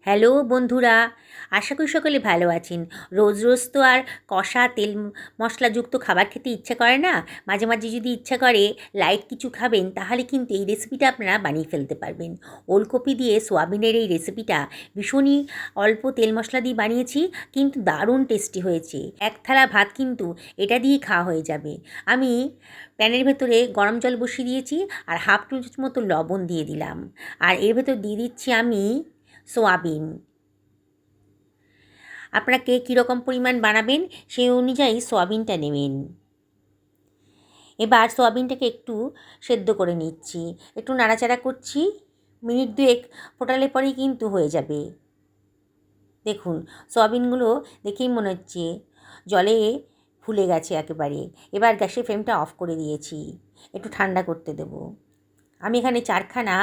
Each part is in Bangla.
হ্যালো বন্ধুরা, আশা করি সকলে ভালো আছেন। রোজ রোজ তো আর কষা তেল মশলাযুক্ত খাবার খেতে ইচ্ছে করে না। মাঝে মাঝে যদি ইচ্ছা করে লাইট কিছু খাবেন, তাহলে কিন্তু এই রেসিপিটা আপনারা বানিয়ে ফেলতে পারবেন। ওলকপি দিয়ে সোয়াবিনের এই রেসিপিটা ভীষণই অল্প তেল মশলা দিয়ে বানিয়েছি, কিন্তু দারুণ টেস্টি হয়েছে। এক থালা ভাত কিন্তু এটা দিয়েই খাওয়া হয়ে যাবে। আমি প্যানের ভেতরে গরম জল বসিয়ে দিয়েছি আর হাফ চামচ মতো লবণ দিয়ে দিলাম। আর এর ভেতর দিয়ে দিচ্ছি আমি সোয়াবিন। আপনারা কে কীরকম পরিমাণ বানাবেন সেই অনুযায়ী সোয়াবিনটা নেবেন। এবার সোয়াবিনটাকে একটু সেদ্ধ করে নিচ্ছি, একটু নাড়াচাড়া করছি। মিনিট দুয়েক ফোটালে পরেই কিন্তু হয়ে যাবে। দেখুন, সোয়াবিনগুলো দেখেই মনে হচ্ছে জলে ফুলে গেছে একেবারে। এবার গ্যাসের ফ্লেমটা অফ করে দিয়েছি, একটু ঠান্ডা করতে দেব। আমি এখানে 4খানা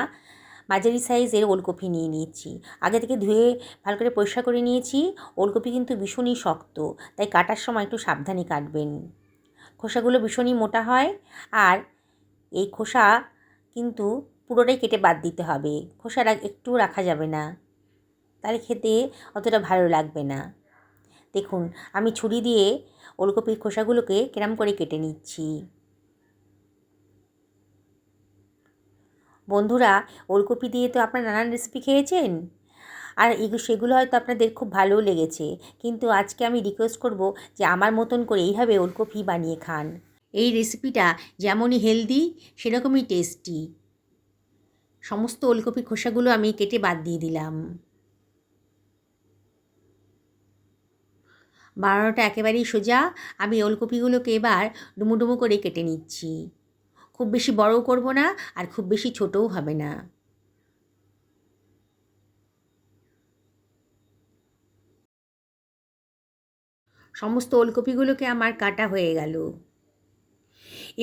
মাঝারি সাইজের ওলকপি নিয়ে নিয়েছি। আগে থেকে ধুয়ে ভালো করে পরিষ্কার করে নিয়েছি। ওলকপি কিন্তু ভীষণই শক্ত, তাই কাটার সময় একটু সাবধানে কাটবেন। খোসাগুলো ভীষণই মোটা হয়, আর এই খোসা কিন্তু পুরোটাই কেটে বাদ দিতে হবে। খোসা একটু রাখা যাবে না, তাহলে খেতে অতটা ভালো লাগবে না। দেখুন, আমি ছুরি দিয়ে ওলকপির খোসাগুলোকে কেরম করে কেটে নিচ্ছি। বন্ধুরা, ওলকপি দিয়ে তো আপনারা নানান রেসিপি খেয়েছেন, আর সেগুলো হয়তো আপনাদের খুব ভালোও লেগেছে, কিন্তু আজকে আমি রিকোয়েস্ট করব যে আমার মতন করে এইভাবে ওলকপি বানিয়ে খান। এই রেসিপিটা যেমনই হেলদি সেরকমই টেস্টি। সমস্ত ওলকপির খোসাগুলো আমি কেটে বাদ দিয়ে দিলাম। বানানোটা একেবারেই সোজা। আমি ওলকপিগুলোকে এবার ডুমো ডুমো করে কেটে নিচ্ছি। খুব বেশি বড়ও করব না, আর খুব বেশি ছোটও হবে না। সমস্ত ওলকপিগুলোকে আমার কাটা হয়ে গেল।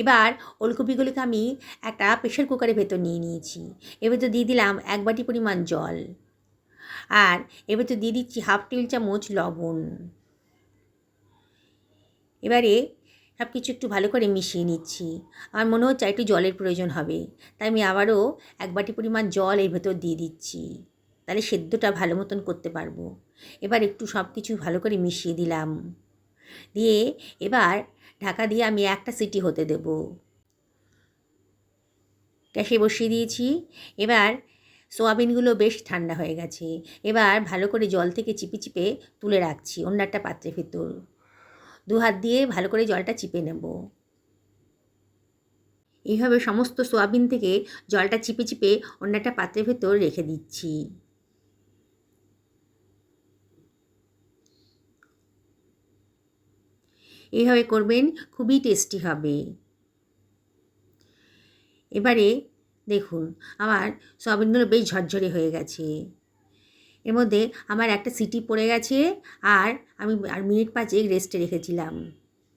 এবার ওলকপিগুলোকে আমি একটা প্রেশার কুকারের ভেতর নিয়ে নিয়েছি। এর ভেতর দিয়ে দিলাম 1 বাটি পরিমাণ জল, আর এর ভেতর দিয়ে দিচ্ছি হাফ টেবিল চামচ লবণ। এবারে সব কিছু একটু ভালো করে মিশিয়ে নিচ্ছি। আমার মনে হচ্ছে একটু জলের প্রয়োজন হবে, তাই আমি আবারও 1 বাটি পরিমাণ জল এর ভেতর দিয়ে দিচ্ছি। তাহলে সেদ্ধটা ভালো মতন করতে পারবো। এবার একটু সব কিছু ভালো করে মিশিয়ে দিলাম। দিয়ে এবার ঢাকা দিয়ে আমি একটা সিটি হতে দেব। গ্যাসে বসিয়ে দিয়েছি। এবার সোয়াবিনগুলো বেশ ঠান্ডা হয়ে গেছে। এবার ভালো করে জল থেকে চিপে চিপে তুলে রাখছি অন্য একটা পাত্রের ভেতর। 2 হাত দিয়ে ভালো করে জলটা চিপে নেব। এইভাবে সমস্ত সোয়াবিন থেকে জলটা চিপে চিপে অন্য একটা পাত্রের ভেতর রেখে দিচ্ছি। এইভাবে করবেন, খুবই টেস্টি হবে। এবারে দেখুন, আমার সোয়াবিনগুলো বেশ ঝরঝরে হয়ে গেছে। এর মধ্যে আমার একটা সিটি পড়ে গেছে, আর আমি মিনিট 5 রেস্টে রেখেছিলাম।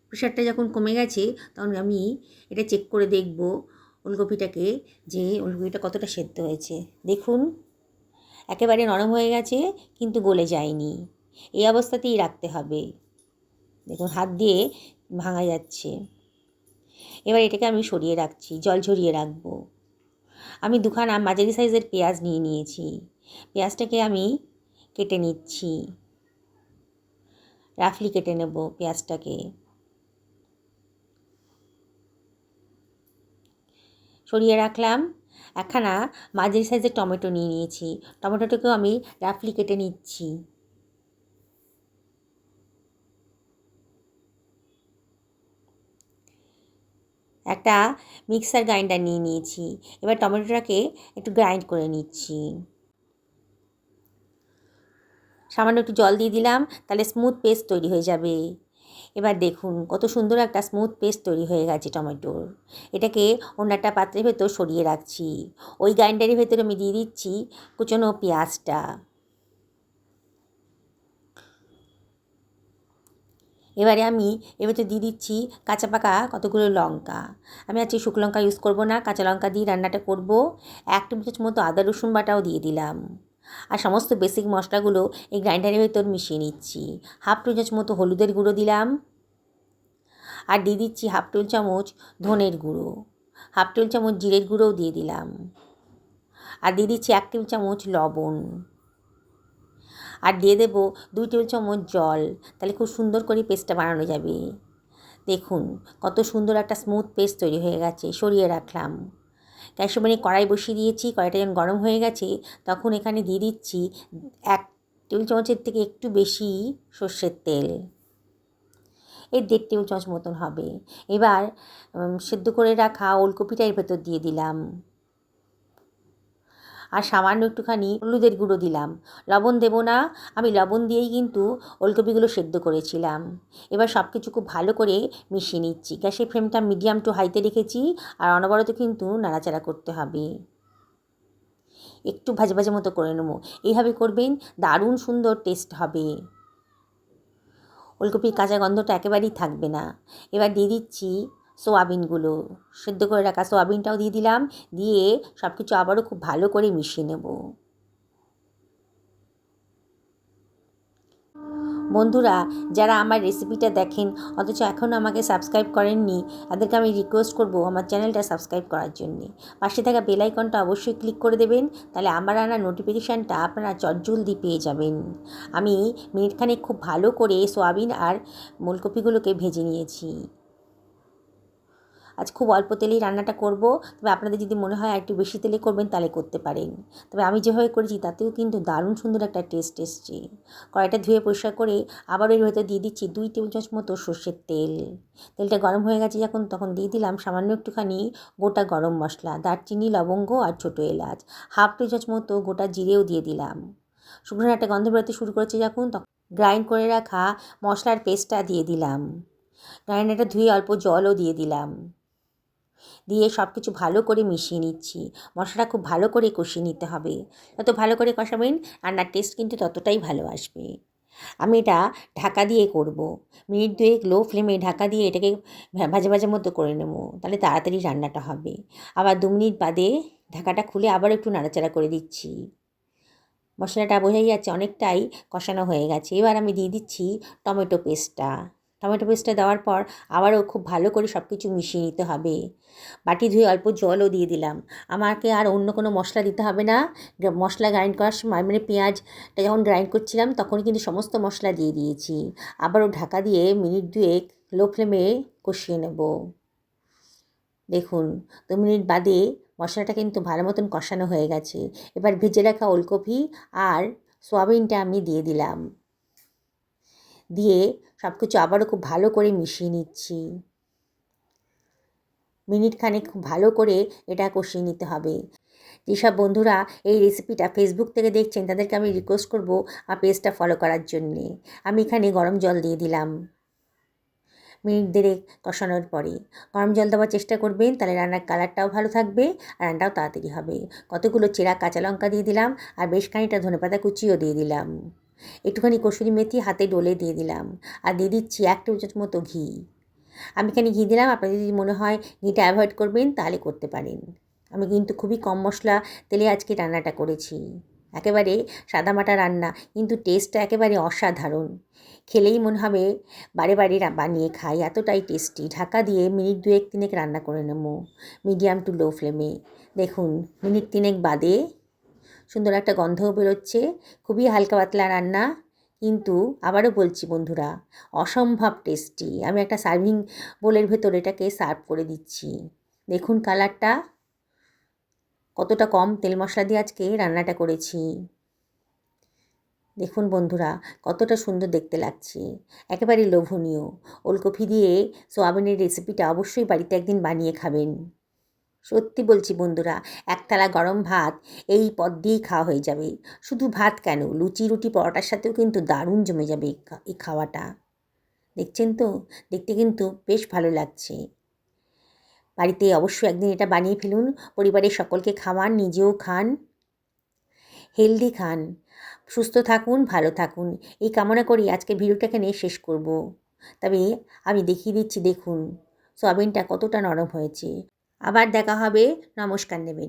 প্রেশারটা যখন কমে গেছে, তখন আমি এটা চেক করে দেখব ওলকপিটাকে, যে ওলকপিটা কতটা সেদ্ধ হয়েছে। দেখুন, একেবারে নরম হয়ে গেছে, কিন্তু গলে যায়নি। এই অবস্থাতেই রাখতে হবে। দেখুন, হাত দিয়ে ভাঙা যাচ্ছে। এবার এটাকে আমি সরিয়ে রাখছি, জল ঝরিয়ে রাখবো। আমি 2খানা মাঝারি সাইজের পেঁয়াজ নিয়ে নিয়েছি। পেঁয়াজটাকে আমি কেটে নিচ্ছি, রাফলি কেটে নেব পেঁয়াজটাকে। সরিয়ে রাখলাম। একখানা মাঝারি সাইজের টমেটো নিয়ে নিয়েছি। টমেটোটাকেও আমি রাফলি কেটে নিচ্ছি। একটা মিক্সার গ্রাইন্ডার নিয়ে নিয়েছি। এবার টমেটোটাকে একটু গ্রাইন্ড করে নিচ্ছি। সামান্য একটু জল দিয়ে দিলাম, তাহলে স্মুথ পেস্ট তৈরি হয়ে যাবে। এবার দেখুন, কত সুন্দর একটা স্মুথ পেস্ট তৈরি হয়ে গেছে টমেটোর। এটাকে অন্য একটা পাত্রের ভেতর সরিয়ে রাখছি। ওই গ্রাইন্ডারের ভেতরে আমি দিয়ে দিচ্ছি কুচনো পেঁয়াজটা। এবারে আমি এর ভেতর দিয়ে দিচ্ছি কাঁচা পাকা কতগুলো লঙ্কা। আমি আজকে শুকনো লঙ্কা ইউজ করব না, কাঁচা লঙ্কা দিয়ে রান্নাটা করব। 1 টেবিল চামচ মতো আদা রসুন বাটাও দিয়ে দিলাম। আর সমস্ত বেসিক মশলাগুলো এই গ্রাইন্ডারের ভেতর মিশিয়ে নিচ্ছি। হাফ টেবিল চামচ মতো হলুদের গুঁড়ো দিলাম, আর দিয়ে দিচ্ছি হাফ টেবিল চামচ ধনের গুঁড়ো, হাফ টেবিল চামচ জিরের গুঁড়োও দিয়ে দিলাম, আর দিয়ে দিচ্ছি 1 টেবিল চামচ লবণ। আর দিয়ে দেবো 2 টেবিল চামচ জল, তাহলে খুব সুন্দর করে পেস্টটা বানানো যাবে। দেখুন কত সুন্দর একটা স্মুথ পেস্ট তৈরি হয়ে গেছে। সরিয়ে রাখলাম। গ্যাসের ওভেনে কড়াই বসিয়ে দিয়েছি। কড়াইটা যখন গরম হয়ে গেছে তখন এখানে দিয়ে দিচ্ছি 1 টেবিল চামচের থেকে একটু বেশি সর্ষের তেল। এর 1.5 টেবিল চামচ মতন হবে। এবার সেদ্ধ করে রাখা ওলকপিটা এর ভেতর দিয়ে দিলাম, আর সামান্য একটুখানি হলুদের গুঁড়ো দিলাম। লবণ দেবো না, আমি লবণ দিয়েই কিন্তু ওলকপিগুলো সেদ্ধ করেছিলাম। এবার সব কিছু খুব ভালো করে মিশিয়ে নিচ্ছি। গ্যাসের ফ্লেমটা মিডিয়াম টু হাইতে রেখেছি, আর অনবরত কিন্তু নাড়াচাড়া করতে হবে। একটু ভাজা ভাজা মতো করে নেবো। এইভাবে করবেন, দারুণ সুন্দর টেস্ট হবে। ওলকপির কাঁচা গন্ধটা একেবারেই থাকবে না। এবার দিয়ে দিচ্ছি সোয়াবিনগুলো, সেদ্ধ করে রাখা সোয়াবিনটাও দিয়ে দিলাম। দিয়ে সব কিছু আবারও খুব ভালো করে মিশিয়ে নেব। বন্ধুরা, যারা আমার রেসিপিটা দেখেন অথচ এখনও আমাকে সাবস্ক্রাইব করেননি, তাদেরকে আমি রিকোয়েস্ট করব আমার চ্যানেলটা সাবস্ক্রাইব করার জন্যে। পাশে থাকা বেল আইকনটা অবশ্যই ক্লিক করে দেবেন, তাহলে আমার আনা নোটিফিকেশানটা আপনারা চটজলদি পেয়ে যাবেন। আমি মিনিটখানেক খুব ভালো করে সোয়াবিন আর ওলকপিগুলোকে ভেজে নিয়েছি। আজ খুব অল্প তেলেই রান্নাটা করব, তবে আপনাদের যদি মনে হয় একটু বেশি তেলে করবেন তাহলে করতে পারেন। তবে আমি যেভাবে করেছি তাতেও কিন্তু দারুণ সুন্দর একটা টেস্ট এসছে। কড়াইটা ধুয়ে পরিষ্কার করে আবার এর ভেতর দিয়ে দিচ্ছি 2 টেবিল চামচ মতো সর্ষের তেল। তেলটা গরম হয়ে গেছে যখন, তখন দিয়ে দিলাম সামান্য একটুখানি গোটা গরম মশলা, দারচিনি, লবঙ্গ আর ছোটো এলাচ। 1/2 টেবিল চামচ মতো গোটা জিরেও দিয়ে দিলাম। শুকনো একটা গন্ধ বেরোতে শুরু করেছে যখন, তখন গ্রাইন্ড করে রাখা মশলার পেস্টটা দিয়ে দিলাম। গ্রাইন্ডারটা ধুয়ে অল্প জলও দিয়ে দিলাম। দিয়ে সব কিছু ভালো করে মিশিয়ে নিচ্ছি। মশলাটা খুব ভালো করে কষিয়ে নিতে হবে। যত ভালো করে কষাবেন রান্নার টেস্ট কিন্তু ততটাই ভালো আসবে। আমি এটা ঢাকা দিয়ে করব। মিনিট 2 লো ফ্লেমে ঢাকা দিয়ে এটাকে ভাজা ভাজা মতো করে নেব, তাহলে তাড়াতাড়ি রান্নাটা হবে। আবার 2 মিনিট বাদে ঢাকাটা খুলে আবার একটু নাড়াচাড়া করে দিচ্ছি। মশলাটা বোঝাই যাচ্ছে অনেকটাই কষানো হয়ে গেছে। এবার আমি দিয়ে দিচ্ছি টমেটো পেস্টটা। টমেটো পেস্টটা দেওয়ার পর আবারও খুব ভালো করে সব কিছু মিশিয়ে নিতে হবে। বাটি ধুয়ে অল্প জলও দিয়ে দিলাম। আমাকে আর অন্য কোনো মশলা দিতে হবে না। মশলা গ্রাইন্ড করার সময় মানে পেঁয়াজটা যখন গ্রাইন্ড করছিলাম তখনই কিন্তু সমস্ত মশলা দিয়ে দিয়েছি। আবারও ঢাকা দিয়ে মিনিট 2 লো ফ্লেমে কষিয়ে নেব। দেখুন 2 মিনিট বাদে মশলাটা কিন্তু ভালো মতন কষানো হয়ে গেছে। এবার ভেজে রাখা ওলকপি আর সোয়াবিনটা আমি দিয়ে দিলাম। দিয়ে সব কিছু আবারও খুব ভালো করে মিশিয়ে নিচ্ছি। মিনিট খানেক খুব ভালো করে এটা কষিয়ে নিতে হবে। যেসব বন্ধুরা এই রেসিপিটা ফেসবুক থেকে দেখছেন তাদেরকে আমি রিকোয়েস্ট করব আর পেজটা ফলো করার জন্যে। আমি এখানে গরম জল দিয়ে দিলাম। মিনিট 1.5 কষানোর পরে গরম জল দেওয়ার চেষ্টা করবেন, তাহলে রান্নার কালারটাও ভালো থাকবে আর রান্নাটাও তাড়াতাড়ি হবে। কতগুলো চেরা কাঁচা লঙ্কা দিয়ে দিলাম, আর বেশ খানিকটা ধনেপাতা কুচিও দিয়ে দিলাম। একটুখানি কসুরি মেথি হাতে ডলে দিয়ে দিলাম, আর দিয়ে দিচ্ছি 1 টেবিল চামচ মতো ঘি। আমি এখানে ঘি দিলাম, আপনাদের যদি মনে হয় ঘিটা অ্যাভয়েড করবেন তাহলে করতে পারেন। আমি কিন্তু খুবই কম মশলা তেলে আজকে রান্নাটা করেছি। একেবারে সাদামাটা রান্না, কিন্তু টেস্টটা একেবারে অসাধারণ। খেলেই মনে হবে বারে বারে বানিয়ে খাই, এতটাই টেস্টি। ঢাকা দিয়ে মিনিট 2-3 রান্না করে নেব মিডিয়াম টু লো ফ্লেমে। দেখুন মিনিট 3 বাদে সুন্দর একটা গন্ধও বেরোচ্ছে। খুবই হালকা পাতলা রান্না, কিন্তু আবারও বলছি বন্ধুরা অসম্ভব টেস্টি। আমি একটা সার্ভিং বোলের ভেতর এটাকে সার্ভ করে দিচ্ছি। দেখুন কালারটা, কতটা কম তেল মশলা দিয়ে আজকে রান্নাটা করেছি। দেখুন বন্ধুরা কতটা সুন্দর দেখতে লাগছে, একেবারে লোভনীয়। ওলকপি দিয়ে সোয়াবিনের রেসিপিটা অবশ্যই বাড়িতে একদিন বানিয়ে খাবেন। সত্যি বলছি বন্ধুরা, এক থালা গরম ভাত এই পদ দিয়েই খাওয়া হয়ে যাবে। শুধু ভাত কেন, লুচি, রুটি, পরোটার সাথেও কিন্তু দারুণ জমে যাবে এই খাওয়াটা। দেখছেন তো, দেখতে কিন্তু বেশ ভালো লাগছে। বাড়িতে অবশ্যই একদিন এটা বানিয়ে ফেলুন, পরিবারের সকলকে খাওয়ান, নিজেও খান, হেলদি খান, সুস্থ থাকুন, ভালো থাকুন, এই কামনা করি আজকে ভিডিওটা এখানে শেষ করব। তবে আমি দেখিয়ে দিচ্ছি, দেখুন সোয়াবিনটা কতটা নরম হয়েছে। আবার দেখা হবে, নমস্কার নেবেন।